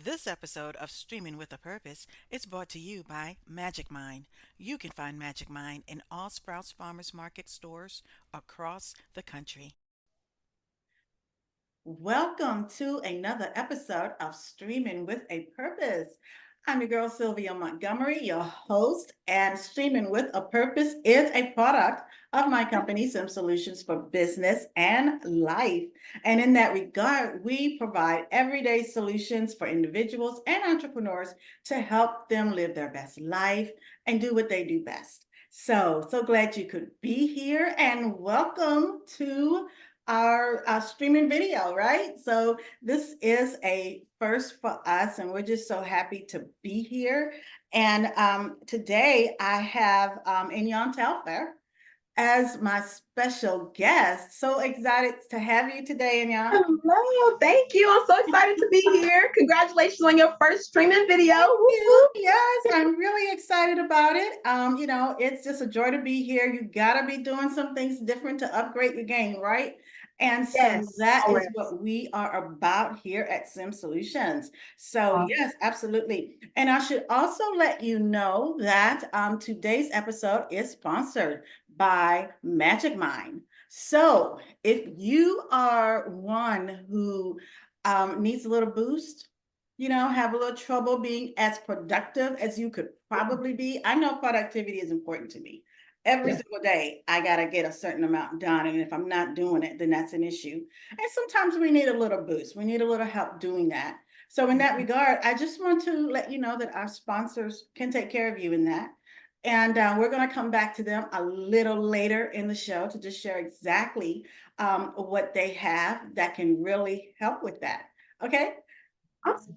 This episode of Streaming with a Purpose is brought to you by Magic. You can find Magic in all Sprouts Farmers Market stores across the country. Welcome to another episode of Streaming with a Purpose. I'm your girl Sylvia Montgomery, your host, and Streaming with a Purpose is a product of my company, Sim Solutions for Business and Life. And in that regard, we provide everyday solutions for individuals and entrepreneurs to help them live their best life and do what they do best. So glad you could be here and welcome to our streaming video, right? So this is a first for us, and we're just so happy to be here. And today I have Inyang Telfair as my special guest. So excited to have you today, Inyang. Hello, thank you. I'm so excited to be here. Congratulations on your first streaming video. Thank Whoop, you. whoop. Yes, I'm really excited about it. It's just a joy to be here. You gotta be doing some things different to upgrade your game, right? And so Yes, that is always. what we are about here at Sim Solutions. So Awesome. yes, absolutely. And I should also let you know that today's episode is sponsored by Magic. So if you are one who needs a little boost, have a little trouble being as productive as you could probably be. I know productivity is important to me. Every Yeah. single day, I got to get a certain amount done. And if I'm not doing it, then that's an issue. And sometimes we need a little boost. We need a little help doing that. So, in that regard, I just want to let you know that our sponsors can take care of you in that. And we're going to come back to them a little later in the show to just share exactly what they have that can really help with that. Okay. Awesome.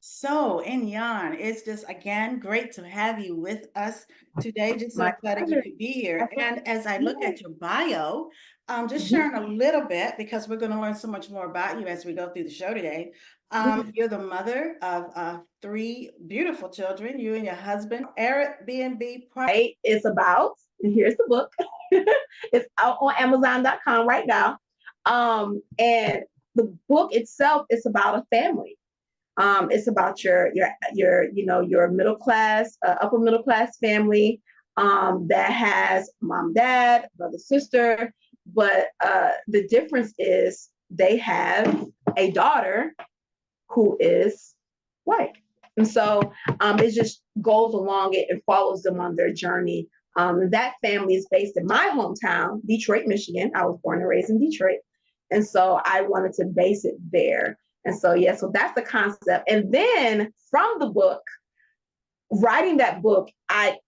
So, Inyan, it's just again great to have you with us today. Just so My excited you pleasure. could be here. Absolutely. And as I look Yes. at your bio, just Mhm, sharing a little bit because we're going to learn so much more about you as we go through the show today. mhm. You're the mother of three beautiful children. You and your husband, Airbnb. Right. It's about, and here's the book. It's out on Amazon.com right now. And the book itself is about a family. It's about your middle class, upper middle class family that has mom, dad, brother, sister. But the difference is they have a daughter who is white. And so it just goes along it and follows them on their journey. That family is based in my hometown, Detroit, Michigan. I was born and raised in Detroit. And so I wanted to base it there. And so, yeah, so that's the concept. And then from the book, writing that book, I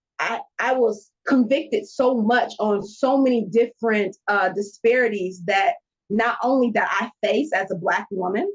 was convicted so much on so many different disparities that not only that I face as a Black woman,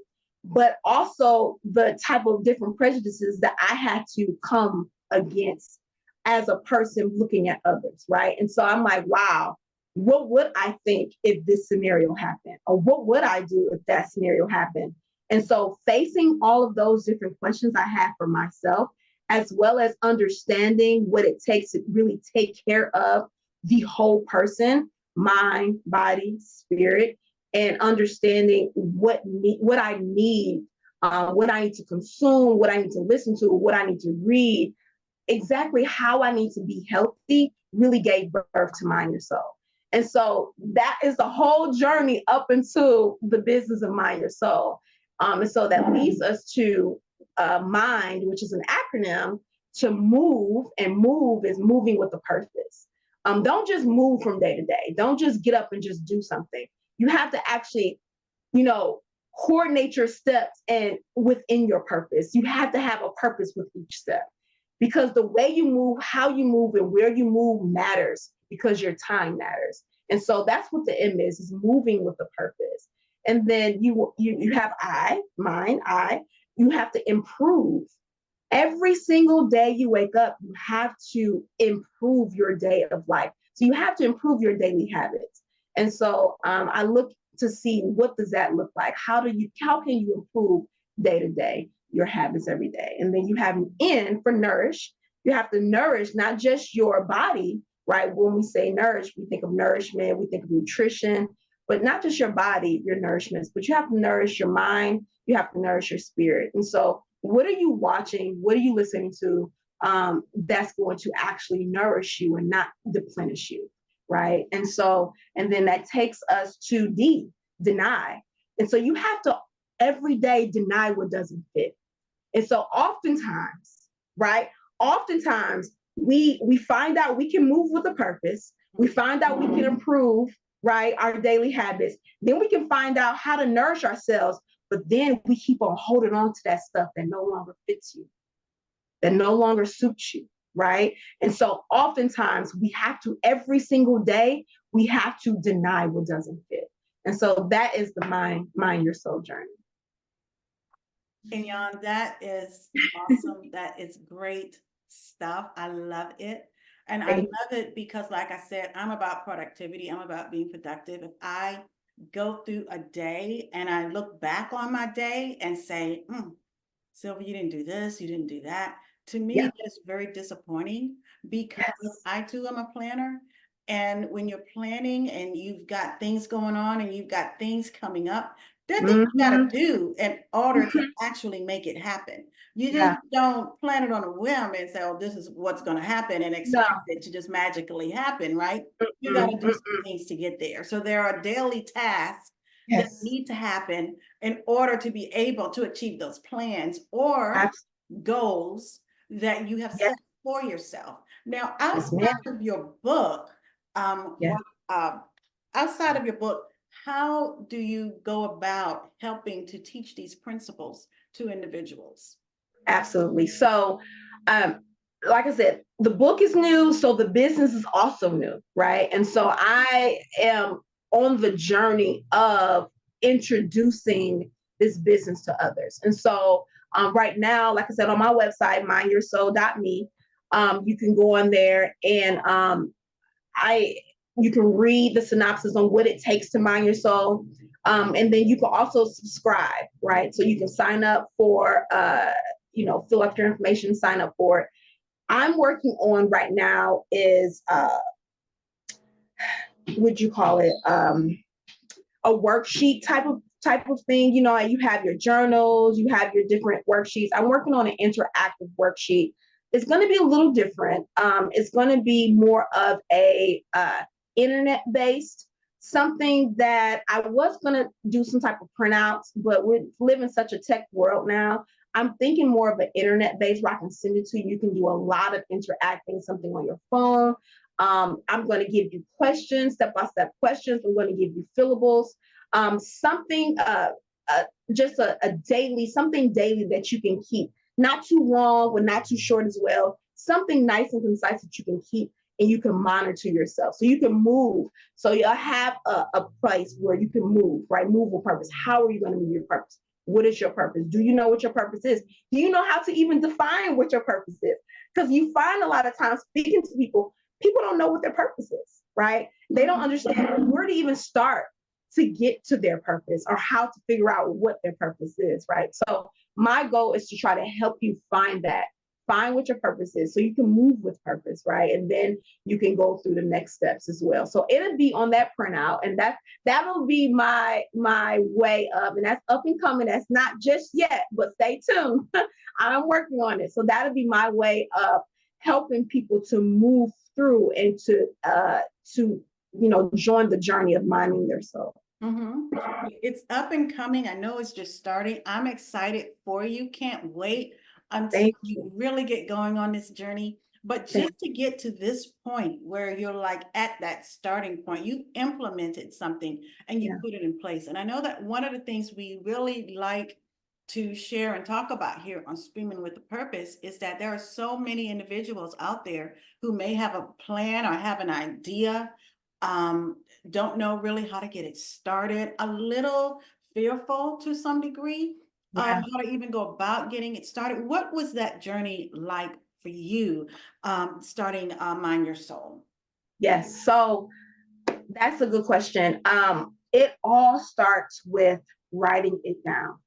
but also the type of different prejudices that I had to come against as a person looking at others, right? And so I'm like, wow, what would I think if this scenario happened? Or what would I do if that scenario happened? And so facing all of those different questions I had for myself, as well as understanding what it takes to really take care of the whole person, mind, body, spirit, and understanding what I need, what I need to consume, what I need to listen to, what I need to read, exactly how I need to be healthy, really gave birth to Mind Your Soul. And so that is the whole journey up into the business of Mind Your Soul. And so that leads us to MIND, which is an acronym to move, and move is moving with a purpose. Don't just move from day to day. Don't just get up and just do something. You have to actually, you know, coordinate your steps and within your purpose. You have to have a purpose with each step because the way you move, how you move, and where you move matters because your time matters. And so that's what the M is moving with a purpose. And then you have I, mine, I. You have to improve. Every single day you wake up, you have to improve your day of life. So you have to improve your daily habits. And so I look to see what does that look like? How can you improve day to day your habits every day? And then you have an N for nourish. You have to nourish not just your body, right? When we say nourish, we think of nourishment, we think of nutrition, but not just your body, your nourishments, but you have to nourish your mind, you have to nourish your spirit. And so What are you watching? What are you listening to? That's going to actually nourish you and not deplenish you, right? And so, and then that takes us to deny. And so you have to every day deny what doesn't fit. And so oftentimes, right? Oftentimes we find out we can move with a purpose. We find out we can improve, right, our daily habits. Then we can find out how to nourish ourselves. But then we keep on holding on to that stuff that no longer fits you, that no longer suits you, right? And so oftentimes we have to every single day we have to deny what doesn't fit. And so that is the mind your soul journey. Kenyon, that is awesome. That is great stuff. I love it. And I Thank love it because, like I said, I'm about productivity. I'm about being productive. If I go through a day and I look back on my day and say, Sylvia, you didn't do this, you didn't do that. To me, Yeah. that's very disappointing because Yes. I too am a planner. And when you're planning and you've got things going on and you've got things coming up, there are things you got to Mm-hmm. do in order to Mm-hmm. actually make it happen. You just Yeah. don't plan it on a whim and say, oh, this is what's going to happen and No. expect it to just magically happen, right? You got Mm-mm, to do some mm-mm. things to get there. So there are daily tasks that Yes. need to happen in order to be able to achieve those plans or Absolutely. goals that you have Yes. set for yourself. Now, Yes, ma'am. outside of your book, Yeah. uh, outside of your book, how do you go about helping to teach these principles to individuals? Absolutely. So, um, like I said, the book is new, so the business is also new, right? And so I am on the journey of introducing this business to others. And so, right now, like I said, on my website, mindyoursoul.me, you can go on there and I you can read the synopsis on what it takes to mind your soul. And then you can also subscribe, right? So you can sign up for fill up your information, sign up for it. I'm working on right now is would you call it a worksheet type of thing. You have your journals, you have your different worksheets. I'm working on an interactive worksheet. It's going to be a little different. It's going to be more of a internet based something that I was going to do some type of printouts, but we live in such a tech world now. I'm thinking more of an internet based where I can send it to you. You can do a lot of interacting, something on your phone. I'm going to give you questions, step-by-step questions. I'm going to give you fillables, something, uh, just a daily, something daily that you can keep. Not too long, but not too short as well. Something nice and concise that you can keep and you can monitor yourself. So you can move. So you'll have a place where you can move, right? Move with purpose. How are you going to move your purpose? What is your purpose? Do you know what your purpose is? Do you know how to even define what your purpose is? Because you find a lot of times speaking to people don't know what their purpose is, right? They don't understand where to even start to get to their purpose or how to figure out what their purpose is, right? So my goal is to try to help you find that, find what your purpose is so you can move with purpose, right? And then you can go through the next steps as well. So it'll be on that printout, and that'll be my way of, and that's up and coming. That's not just yet, but stay tuned. I'm working on it. So that'll be my way of helping people to move through and to join the journey of minding their soul. Mm-hmm. It's up and coming. I know it's just starting. I'm excited for you. Can't wait until Thank you you. really get going on this journey. But Thank just to get to this point where you're like at that starting point, you've implemented something and you you. put it in place. And I know that one of the things we really like to share and talk about here on Streaming with a Purpose is that there are so many individuals out there who may have a plan or have an idea, um, don't know really how to get it started, a little fearful to some degree of Yeah. how to even go about getting it started. What was that journey like for you, starting Mind Your Soul? Yes. So that's a good question. It all starts with writing it down.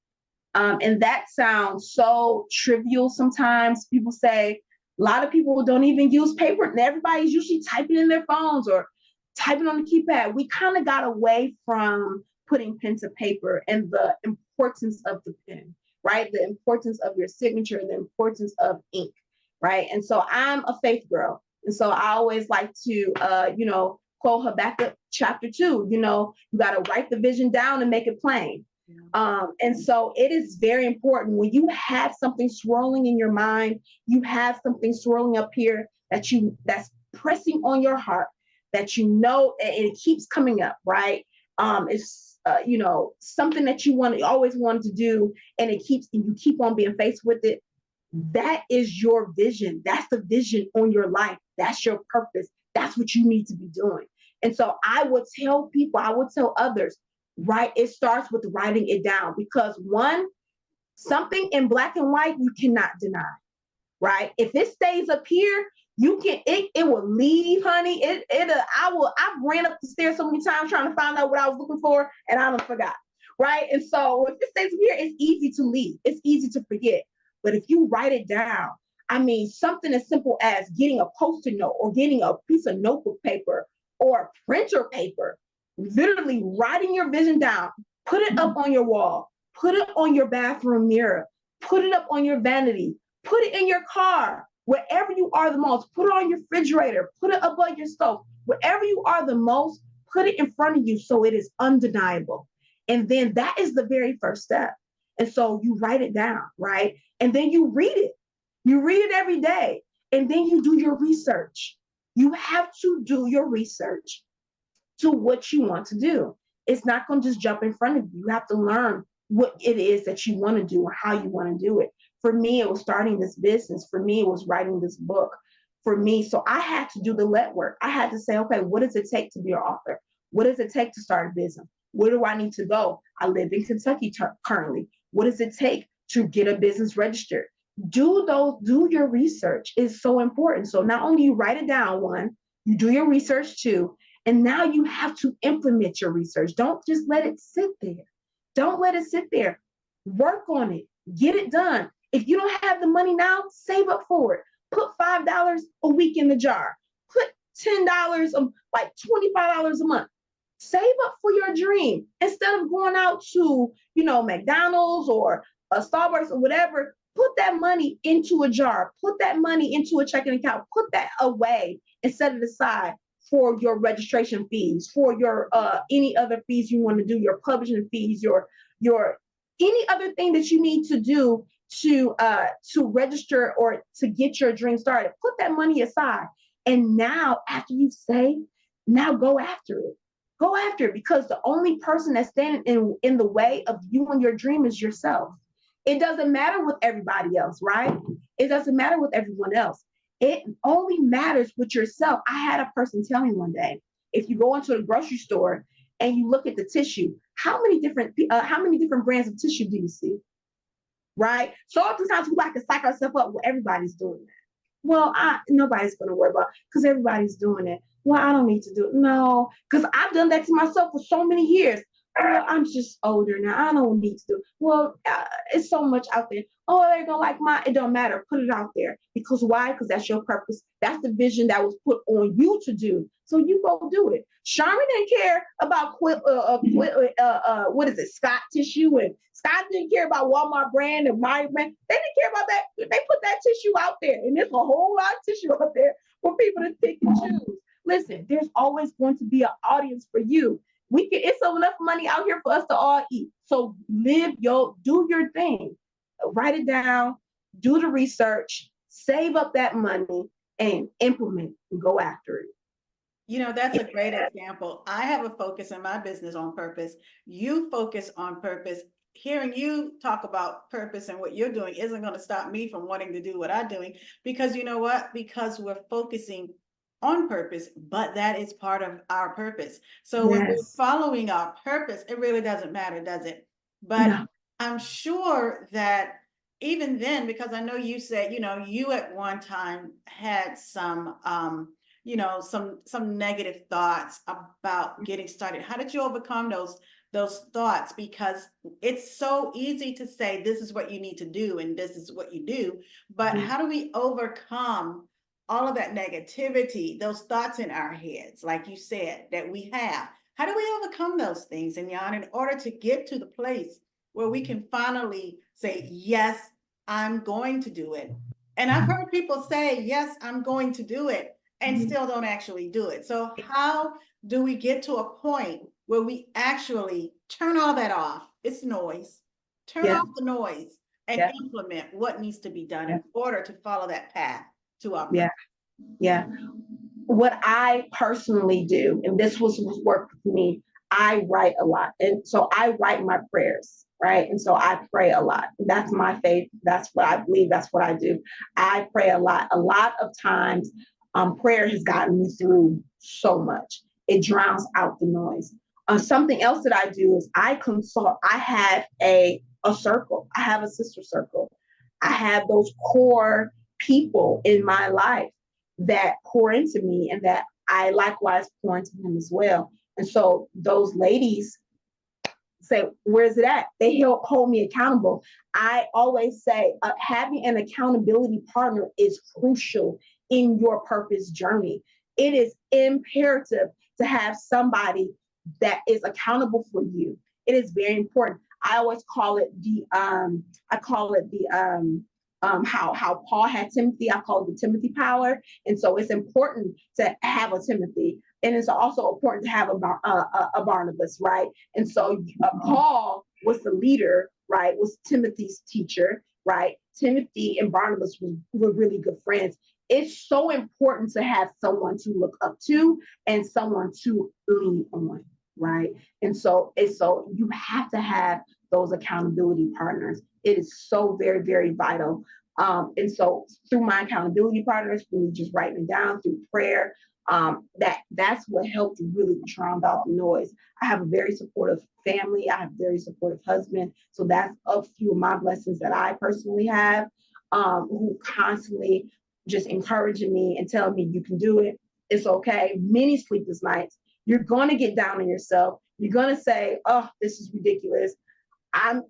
And that sounds so trivial sometimes. People say a lot of people don't even use paper, and everybody's usually typing in their phones or typing on the keypad. We kind of got away from putting pen to paper and the importance of the pen. right? The importance of your signature, the importance of ink, right? And so I'm a faith girl. And so I always like to, quote Habakkuk chapter 2, you got to write the vision down and make it plain. And so it is very important when you have something swirling in your mind, you have something swirling up here that's pressing on your heart, that and it keeps coming up, right? It's something that you always wanted to do, and you keep on being faced with it. That is your vision. That's the vision on your life. That's your purpose. That's what you need to be doing. And so I would tell people, I would tell others, right? It starts with writing it down, because something in black and white you cannot deny, right? If it stays up here, it will leave, honey. I've ran up the stairs so many times trying to find out what I was looking for, and I don't forgot. Right. And so if it stays up here, it's easy to leave. It's easy to forget. But if you write it down, I mean, something as simple as getting a post-it note or getting a piece of notebook paper or printer paper, literally writing your vision down, put it up on your wall, put it on your bathroom mirror, put it up on your vanity, put it in your car, wherever you are the most, put it on your refrigerator, put it above your stove, wherever you are the most, put it in front of you so it is undeniable. And then that is the very first step. And so you write it down, right? And then you read it. You read it every day. And then you do your research. You have to do your research to what you want to do. It's not going to just jump in front of you. You have to learn what it is that you want to do or how you want to do it. For me, it was starting this business. For me, it was writing this book. For me, so I had to do the legwork. I had to say, okay, what does it take to be an author? What does it take to start a business? Where do I need to go? I live in Kentucky currently. What does it take to get a business registered? Do your research. It's so important. So not only you write it down, one, you do your research too, and now you have to implement your research. Don't just let it sit there. Don't let it sit there. Work on it. Get it done. If you don't have the money now, save up for it. Put $5 a week in the jar. Put $10, like $25 a month. Save up for your dream instead of going out to, McDonald's or a Starbucks or whatever. Put that money into a jar. Put that money into a checking account. Put that away and set it aside for your registration fees, for your any other fees you want to do, your publishing fees, your any other thing that you need to do to register or to get your dream started. Put that money aside. And now after you save, now go after it. Go after it, because the only person that's standing in the way of you and your dream is yourself. It doesn't matter with everybody else, right? It doesn't matter with everyone else. It only matters with yourself. I had a person tell me one day, if you go into a grocery store and you look at the tissue, how many different brands of tissue do you see? Right? So oftentimes we like to psych ourselves up. Well, everybody's doing that. Well, nobody's going to worry about, because everybody's doing it. Well, I don't need to do it. No, because I've done that to myself for so many years. Well, I'm just older now. I don't need to do it. Well, it's so much out there. Oh, they're going to like mine. It don't matter. Put it out there. Because why? Because that's your purpose. That's the vision that was put on you to do. So you go do it. Charmin didn't care about what is it, Scott tissue, and Scott didn't care about Walmart brand and my brand. They didn't care about that. They put that tissue out there, and there's a whole lot of tissue out there for people to pick and choose. Listen, there's always going to be an audience for you. It's enough money out here for us to all eat. So do your thing, write it down, do the research, save up that money, and implement and go after it. That's a great example. I have a focus in my business on purpose. You focus on purpose. Hearing you talk about purpose and what you're doing isn't going to stop me from wanting to do what I'm doing, because you know what? Because we're focusing on purpose, but that is part of our purpose. So when we're Yes. following our purpose, it really doesn't matter, does it? But No. I'm sure that even then, because I know you said, you at one time had some negative thoughts about getting started. How did you overcome those thoughts? Because it's so easy to say this is what you need to do and this is what you do, but how do we overcome all of that negativity, those thoughts in our heads, like you said, that we have? How do we overcome those things, and in order to get to the place where we can finally say, yes, I'm going to do it. And I've heard people say, yes, I'm going to do it, and Mhm. still don't actually do it. So, how do we get to a point where we actually turn all that off? It's noise. Turn Yeah, off the noise and yeah, implement what needs to be done yeah, in order to follow that path to our yeah, purpose. yeah. What I personally do, and this was work for me, I write a lot. And so I write my prayers, right? And so I pray a lot. That's my faith. That's what I believe. That's what I do. I pray a lot. A lot of times, prayer has gotten me through so much. It drowns out the noise. Something else that I do is I consult. I have a circle. I have a sister circle. I have those core people in my life that pour into me and that I likewise pour into them as well. And so those ladies say, where's it at? They help hold me accountable. I always say having an accountability partner is crucial in your purpose journey. It is imperative to have somebody that is accountable for you. It is very important. I always call it the how Paul had Timothy. I call it the Timothy power. And so it's important to have a Timothy, and it's also important to have a Barnabas, right? And so Paul was the leader, right? Was Timothy's teacher, right? Timothy and Barnabas were really good friends. It's so important to have someone to look up to and someone to lean on, right? And so you have to have those accountability partners. It is so very, very vital. And so through my accountability partners, through just writing it down, through prayer, that's what helped really drown out the noise. I have a very supportive family. I have a very supportive husband. So that's a few of my blessings that I personally have, who constantly just encouraging me and telling me you can do it. It's okay. Many sleepless nights. You're going to get down on yourself. You're going to say, oh, this is ridiculous.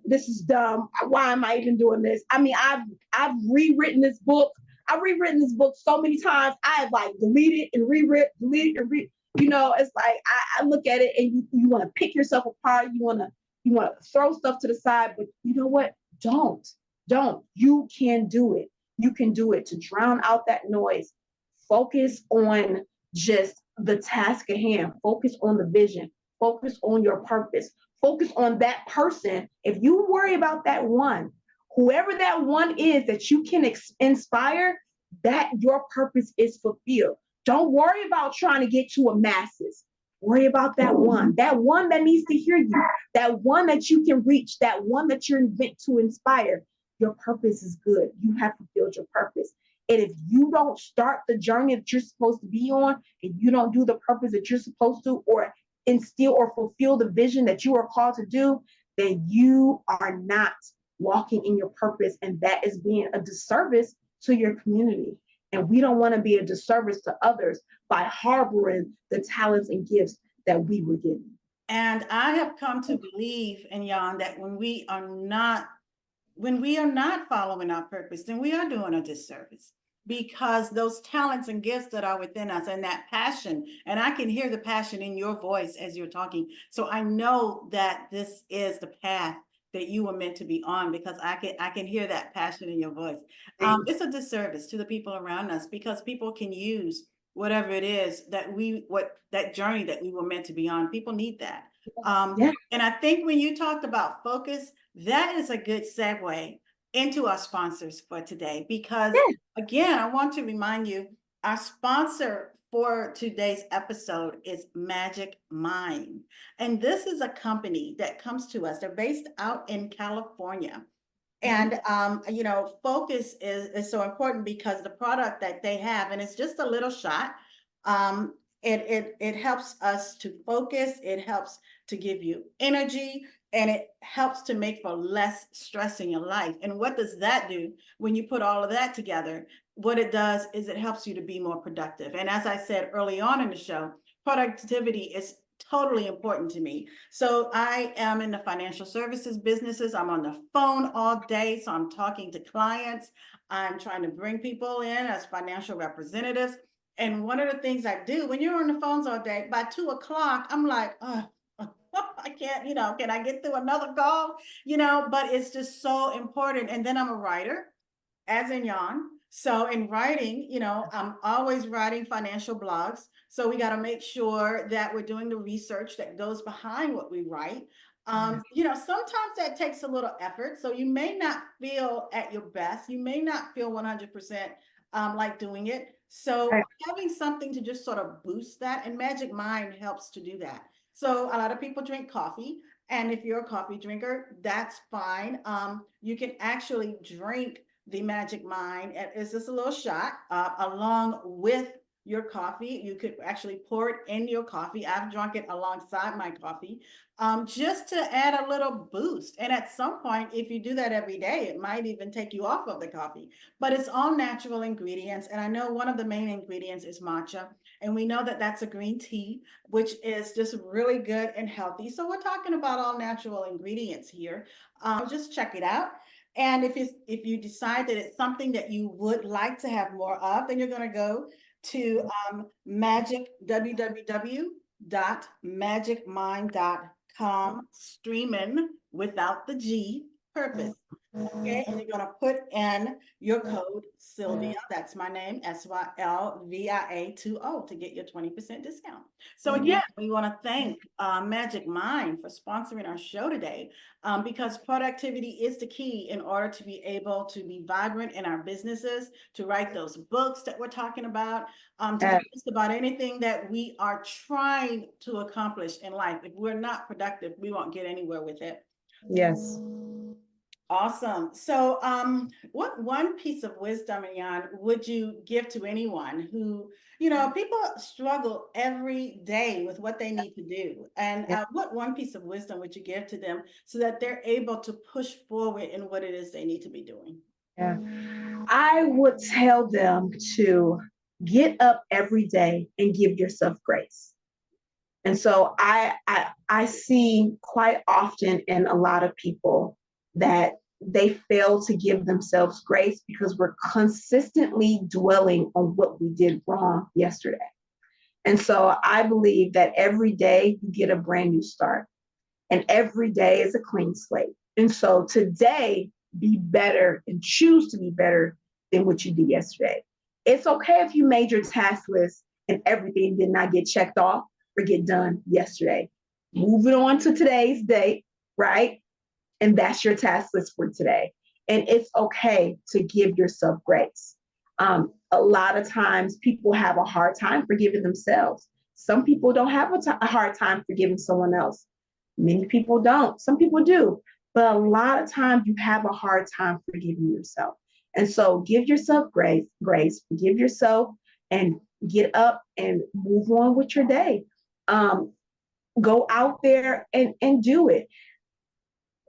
This is dumb. Why am I even doing this? I mean, I've rewritten this book. I've rewritten this book so many times. I have like deleted and rewritten, deleted and re. It's like I look at it and you want to pick yourself apart. You want to throw stuff to the side, but you know what? Don't. You can do it. You can do it to drown out that noise. Focus on just the task at hand. Focus on the vision. Focus on your purpose. Focus on that person. If you worry about that one, whoever that one is that you can inspire, that your purpose is fulfilled. Don't worry about trying to get to a masses. Worry about that one that needs to hear you, that one that you can reach, that one that you're meant to inspire. Your purpose is good. You have fulfilled your purpose. And if you don't start the journey that you're supposed to be on, and you don't do the purpose that you're supposed to, or instill or fulfill the vision that you are called to do, then you are not walking in your purpose. And that is being a disservice to your community. And we don't want to be a disservice to others by harboring the talents and gifts that we were given. And I have come to believe, in Jan, that when we are not following our purpose, then we are doing a disservice, because those talents and gifts that are within us and that passion, and I can hear the passion in your voice as you're talking. So I know that this is the path that you were meant to be on, because I can hear that passion in your voice. It's a disservice to the people around us, because people can use whatever it is what that journey that we were meant to be on. People need that. Yeah, And I think when you talked about focus, that is a good segue into our sponsors for today, because yeah. again, I want to remind you, our sponsor for today's episode is Magic Mind. And this is a company that comes to us. They're based out in California. Mhm. And focus is so important, because the product that they have, and it's just a little shot, it helps us to focus, it helps to give you energy, and it helps to make for less stress in your life. And what does that do when you put all of that together? What it does is it helps you to be more productive. And as I said early on in the show, productivity is totally important to me. So I am in the financial services businesses. I'm on the phone all day. So I'm talking to clients. I'm trying to bring people in as financial representatives. And one of the things I do when you're on the phones all day, by 2 o'clock, I'm like, oh, I can't, can I get through another call? But it's just so important. And then I'm a writer, as in Jan. So in writing, I'm always writing financial blogs. So we got to make sure that we're doing the research that goes behind what we write. Yes. Sometimes that takes a little effort. So you may not feel at your best. You may not feel 100% like doing it. So Right. having something to just sort of boost that, and Magic Mind helps to do that. So a lot of people drink coffee. And if you're a coffee drinker, that's fine. You can actually drink the Magic Mind. It's just a little shot along with your coffee. You could actually pour it in your coffee. I've drunk it alongside my coffee, just to add a little boost. And at some point, if you do that every day, it might even take you off of the coffee. But it's all natural ingredients. And I know one of the main ingredients is matcha. And we know that that's a green tea, which is just really good and healthy. So we're talking about all natural ingredients here. Just check it out. And if you decide that it's something that you would like to have more of, then you're going to go to magic www.magicmind.com, streaming without the G, purpose. Okay, and you're gonna put in your code Sylvia. That's my name, SYLVIA20 to get your 20% discount. So again, we want to thank Magic Mind for sponsoring our show today, because productivity is the key in order to be able to be vibrant in our businesses, to write those books that we're talking about, to do Yes. just about anything that we are trying to accomplish in life. If we're not productive, we won't get anywhere with it. Yes. Awesome. So, what one piece of wisdom, Ian, would you give to anyone who, people struggle every day with what they need to do? And Yeah. what one piece of wisdom would you give to them so that they're able to push forward in what it is they need to be doing? Yeah. I would tell them to get up every day and give yourself grace. And so I see quite often in a lot of people that they fail to give themselves grace because we're consistently dwelling on what we did wrong yesterday. And so I believe that every day you get a brand new start and every day is a clean slate. And so today, be better and choose to be better than what you did yesterday. It's okay if you made your task list and everything did not get checked off or get done yesterday. Move it on to today's date, right? And that's your task list for today. And it's okay to give yourself grace. A lot of times people have a hard time forgiving themselves. Some people don't have a hard time forgiving someone else. Many people don't. Some people do. But a lot of times you have a hard time forgiving yourself. And so give yourself grace, forgive yourself, and get up and move on with your day. Um, Go out there and do it.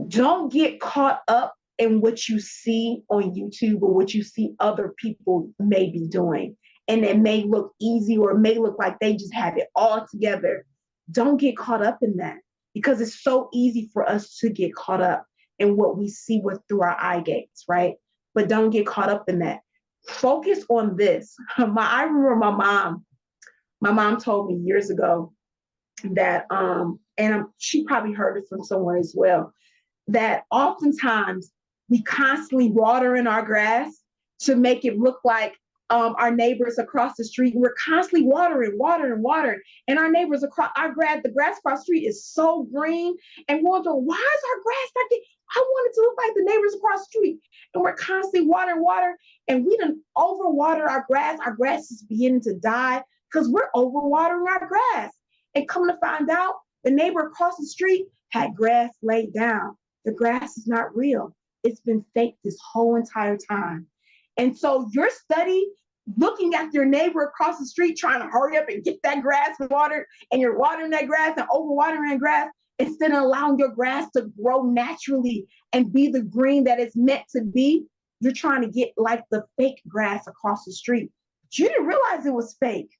Don't get caught up in what you see on YouTube or what you see other people may be doing. And it may look easy or it may look like they just have it all together. Don't get caught up in that because it's so easy for us to get caught up in what we see with through our eye gates, right? But don't get caught up in that. Focus on this. I remember my mom told me years ago that she probably heard it from someone as well, that oftentimes we constantly watering our grass to make it look like our neighbors across the street. We're constantly watering. And our neighbors across the grass across the street is so green. And we're wondering, why is our grass like that? I want it to look like the neighbors across the street. And we're constantly watering. And we done overwater our grass. Our grass is beginning to die because we're overwatering our grass. And come to find out, the neighbor across the street had grass laid down. The grass is not real. It's been fake this whole entire time. And so your study, looking at your neighbor across the street, trying to hurry up and get that grass watered, and you're watering that grass and overwatering that grass, instead of allowing your grass to grow naturally and be the green that it's meant to be, you're trying to get like the fake grass across the street. But you didn't realize it was fake,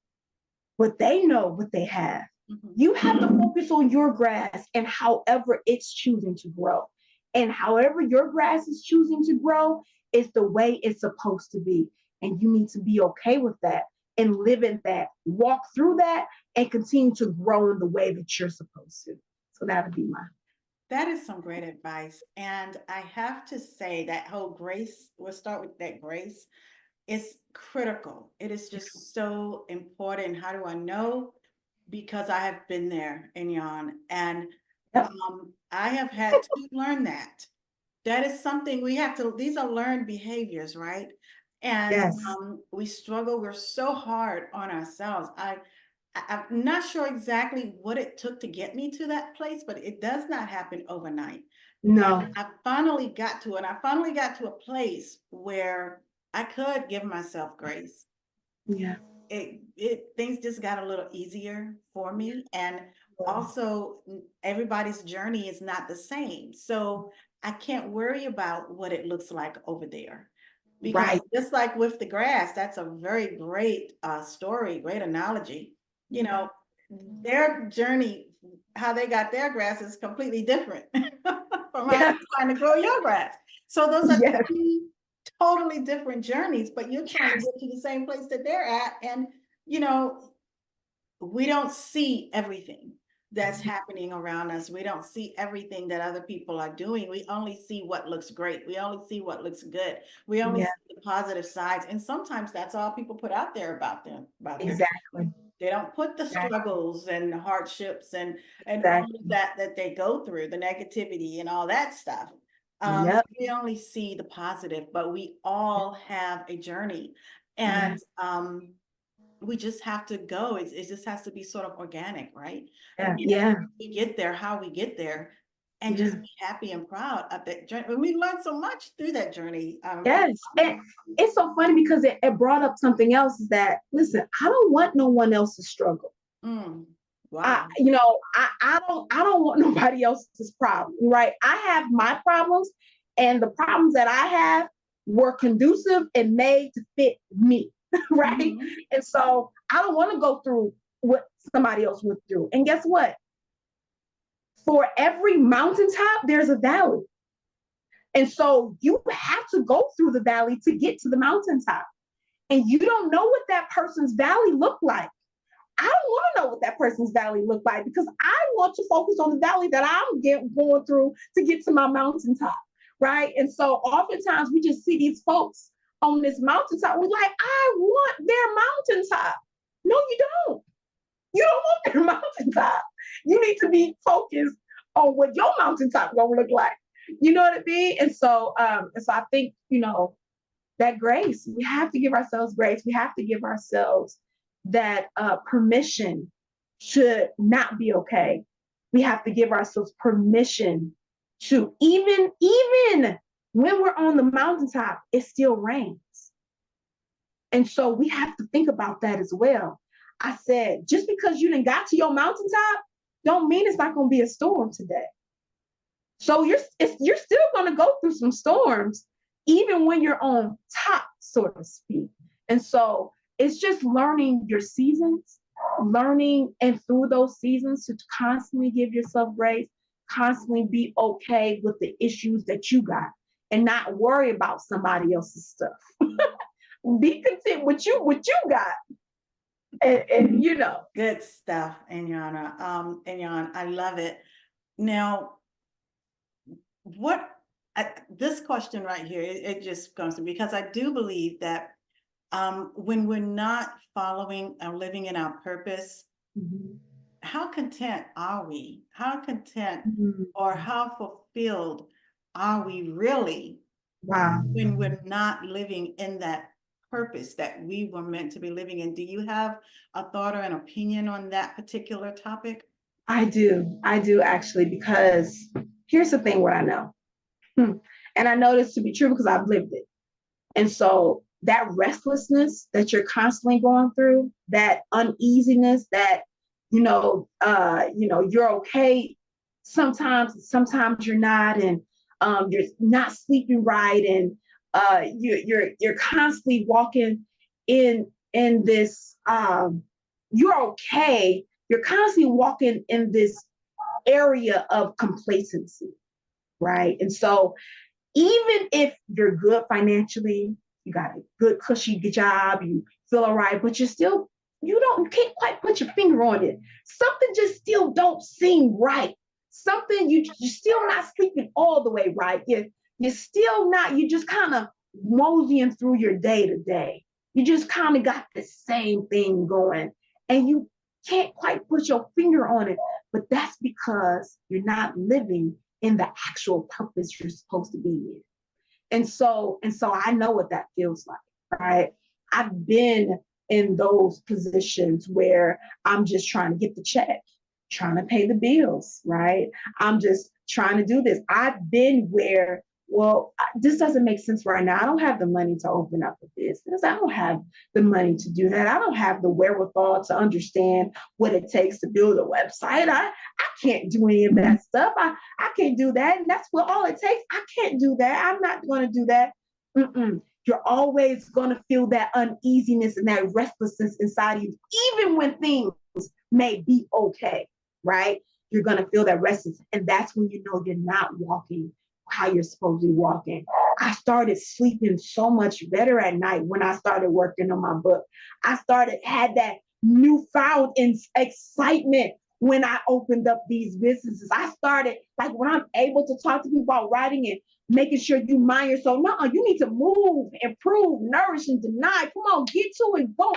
but they know what they have. You have to focus on your grass and however it's choosing to grow. And however your grass is choosing to grow is the way it's supposed to be. And you need to be okay with that and live in that, walk through that, and continue to grow in the way that you're supposed to. So that would be my That is some great advice. And I have to say that whole grace, we'll start with that grace, is critical. It is just so important. How do I know? Because I have been there, Inyan, and yep. I have had to learn that. That is something we have to, these are learned behaviors, right? And Yes. we struggle, we're so hard on ourselves. I'm not sure exactly what it took to get me to that place, but it does not happen overnight. And No. I finally got to a place where I could give myself grace. Yeah. It things just got a little easier for me. And Yeah. also everybody's journey is not the same. So I can't worry about what it looks like over there. Because Right. just like with the grass, that's a very great story, great analogy. You know, their journey, how they got their grass is completely different from how Yeah. you're trying to grow your grass. So those are Yes. two totally different journeys, but you're trying to Yes. get to the same place that they're at. And, you know, we don't see everything that's happening around us. We don't see everything that other people are doing. We only see what looks great. We only see what looks good. We only Yeah. see the positive sides. And sometimes that's all people put out there about their, Exactly. they don't put the Exactly. struggles and hardships and all of Exactly. that they go through, the negativity and all that stuff. So Yep. we only see the positive, but we all have a journey. Yeah. And we just have to go. It just has to be sort of organic, right? Yeah. You know, Yeah. we get there, how we get there, and Yeah. just be happy and proud of that journey. And we learned so much through that journey. Yes. And it's so funny because it brought up something else is that, listen, I don't want no one else's struggle. Mm, I, wow. you know, I don't want nobody else's problem, right? I have my problems, and the problems that I have were conducive and made to fit me, right? Mhm. And so I don't want to go through what somebody else went through. And guess what? For every mountaintop, there's a valley. And so you have to go through the valley to get to the mountaintop. And you don't know what that person's valley looked like. I don't want to know what that person's valley looked like because I want to focus on the valley that going through to get to my mountaintop, right? And so oftentimes we just see these folks on this mountaintop. We're like, I want their mountaintop. No, you don't. You don't want their mountaintop. You need to be focused on what your mountaintop gonna look like. You know what I mean? And so I think, that grace, we have to give ourselves grace. We have to give ourselves that permission to not be okay. We have to give ourselves permission to even when we're on the mountaintop, it still rains. And so we have to think about that as well. I said, just because you didn't got to your mountaintop, don't mean it's not going to be a storm today. So you're still going to go through some storms, even when you're on top, so to speak. And so it's just learning your seasons, learning and through those seasons to constantly give yourself grace, constantly be okay with the issues that you got, and not worry about somebody else's stuff. Be content with you got, and Good stuff, Inyana. Inyan, I love it. Now, what this question right here, it just comes to me because I do believe that when we're not following or living in our purpose, Mhm. how content are we? How content Mhm. or how fulfilled are we really Wow. when we're not living in that purpose that we were meant to be living in? Do you have a thought or an opinion on that particular topic? I do actually, because here's the thing what I know. Hmm. And I know this to be true because I've lived it. And so that restlessness that you're constantly going through, that uneasiness, that you're okay. Sometimes you're not, and you're not sleeping right, and you're constantly walking in this. You're okay. You're constantly walking in this area of complacency, right? And so even if you're good financially, you got a good cushy job, you feel all right, but you can't quite put your finger on it. Something just still don't seem right. something you're still not sleeping all the way right. You're still not, you just kind of moseying through your day to day. You just kind of got the same thing going and you can't quite put your finger on it, but that's because you're not living in the actual purpose you're supposed to be in. And so I know what that feels like, right? I've been in those positions where I'm just trying to get the check, trying to pay the bills, right? I'm just trying to do this. I've been where, well, this doesn't make sense right now. I don't have the money to open up a business. I don't have the money to do that. I don't have the wherewithal to understand what it takes to build a website. I can't do any of that stuff. I can't do that. And that's what all it takes. I can't do that. I'm not going to do that. Mm-mm. You're always going to feel that uneasiness and that restlessness inside of you, even when things may be okay, right? You're going to feel that restlessness. And that's when you know you're not walking how you're supposed to be walking. I started sleeping so much better at night when I started working on my book. Had that newfound excitement when I opened up these businesses. I started, like, when I'm able to talk to people about writing and making sure you mind yourself. No, you need to move, improve, nourish, and deny. Come on, get to it. Go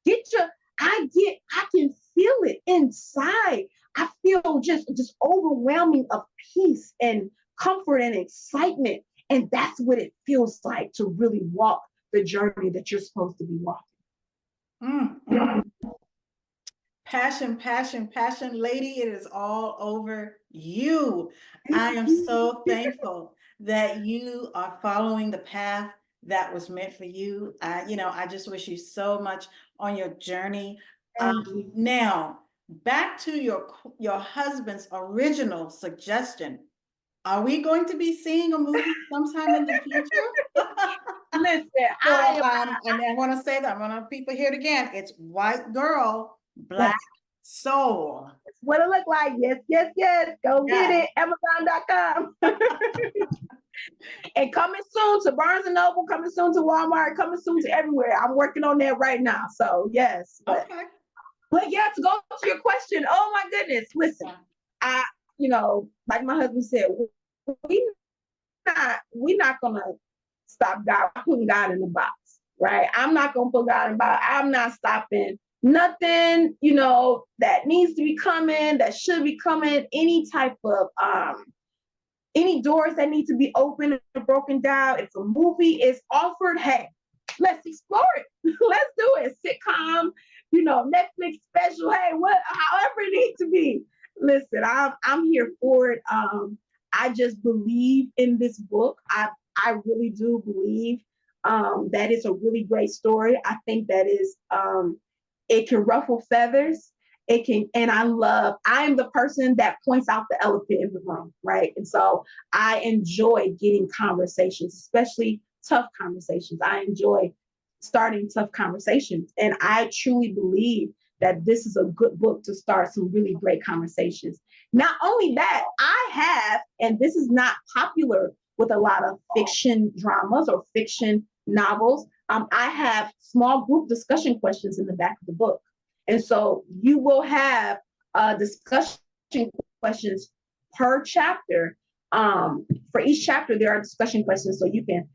get your, I can feel it inside. I feel just overwhelming of peace and comfort and excitement. And that's what it feels like to really walk the journey that you're supposed to be walking. Mm, mm. Passion, passion, passion, lady, it is all over you. I am so thankful that you are following the path that was meant for you. I just wish you so much on your journey. Thank you. Now, back to your husband's original suggestion. Are we going to be seeing a movie sometime in the future? Listen, So, and I want to say that I'm going to people hear it again. It's White Girl, Black yes, Soul. that's what it look like. Yes, yes, yes. Go get Yes. it. Amazon.com. And coming soon to Barnes and Noble, coming soon to Walmart, coming soon to everywhere. I'm working on that right now. So yes, Okay. but yeah, to go to your question, oh my goodness. Listen, I, like my husband said, we we're not gonna stop God putting God in the box, right? I'm not gonna put God in the box. I'm not stopping nothing, that needs to be coming, that should be coming, any type of any doors that need to be opened or broken down. If a movie is offered, hey, let's explore it. Let's do it. Sitcom, Netflix special, hey, however it needs to be. Listen, I'm here for it. I just believe in this book. I really do believe that it's a really great story. I think that is it can ruffle feathers. It can, and I'm the person that points out the elephant in the room, right? And so I enjoy getting conversations, especially tough conversations. I enjoy starting tough conversations. And I truly believe that this is a good book to start some really great conversations. Not only that, I have, and this is not popular with a lot of fiction dramas or fiction novels, I have small group discussion questions in the back of the book. And so you will have discussion questions per chapter. For each chapter, there are discussion questions. So you can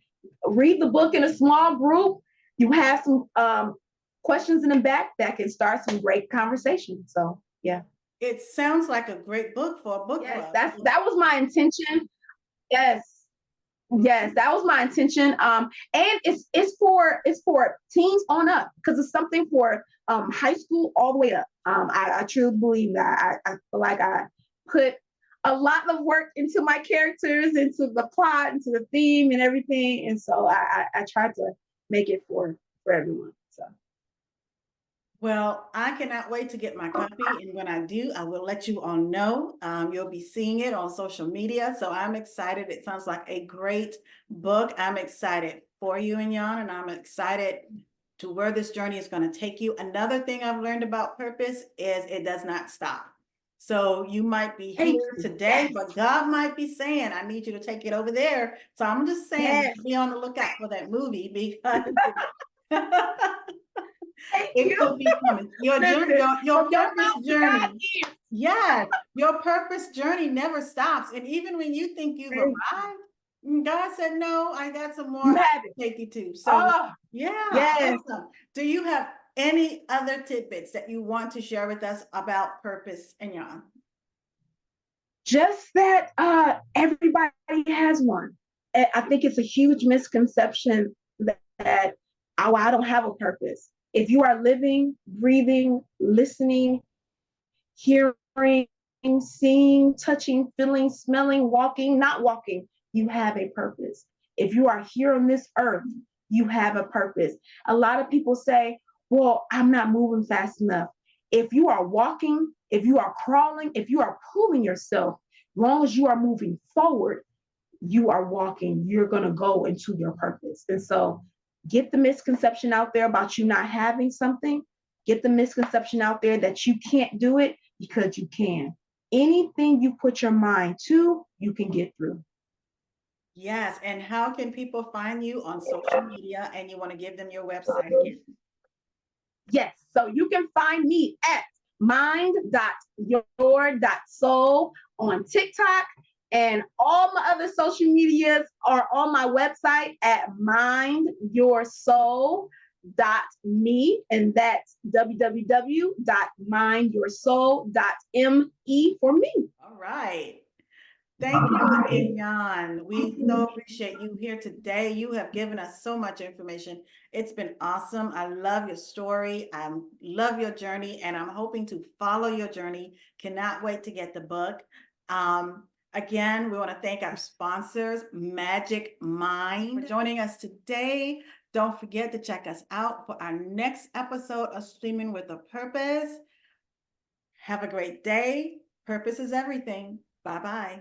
read the book in a small group. You have some questions in the back that can start some great conversation. So yeah. It sounds like a great book for a book Yes, club. that was my intention. Yes. Yes, that was my intention. And it's for teens on up because it's something for high school all the way up. I truly believe that. I feel like I put a lot of work into my characters, into the plot, into the theme, and everything. And so I tried to make it for everyone. So Well, I cannot wait to get my copy, and when I do, I will let you all know. You'll be seeing it on social media, so I'm excited. It sounds like a great book. I'm excited for you, Inyan, and I'm excited to where this journey is going to take you. Another thing I've learned about purpose is it does not stop. So you might be thank here you. today, Yes, but God might be saying, I need you to take it over there. So I'm just saying, yes. be on the lookout for that movie because Thank it you. could be coming. Your journey, Listen, your from your purpose mouth to God's journey. ears. Yes, your purpose journey never stops. And even when you think you've Thank you. arrived, God said, no, I got some more You I have it. can take you to. So, Oh, yeah, yes. awesome. Do you have any other tidbits that you want to share with us about purpose and yon? Just that everybody has one. And I think it's a huge misconception that oh, I don't have a purpose. If you are living, breathing, listening, hearing, seeing, touching, feeling, smelling, walking, not walking, you have a purpose. If you are here on this earth, you have a purpose. A lot of people say, well, I'm not moving fast enough. If you are walking, if you are crawling, if you are pulling yourself, long as you are moving forward, you are walking, you're going to go into your purpose. And so get the misconception out there about you not having something. Get the misconception out there that you can't do it because you can. Anything you put your mind to, you can get through. Yes. And how can people find you on social media? And you want to give them your website again? Yes. So you can find me at mind.your.soul on TikTok. And all my other social medias are on my website at mindyoursoul.me. And that's www.mindyoursoul.me for me. All right. Thank you, Inyan. We so appreciate you here today. You have given us so much information. It's been awesome. I love your story. I love your journey, and I'm hoping to follow your journey. Cannot wait to get the book. Again, we want to thank our sponsors, Magic Mind, for joining us today. Don't forget to check us out for our next episode of Streaming with a Purpose. Have a great day. Purpose is everything. Bye bye.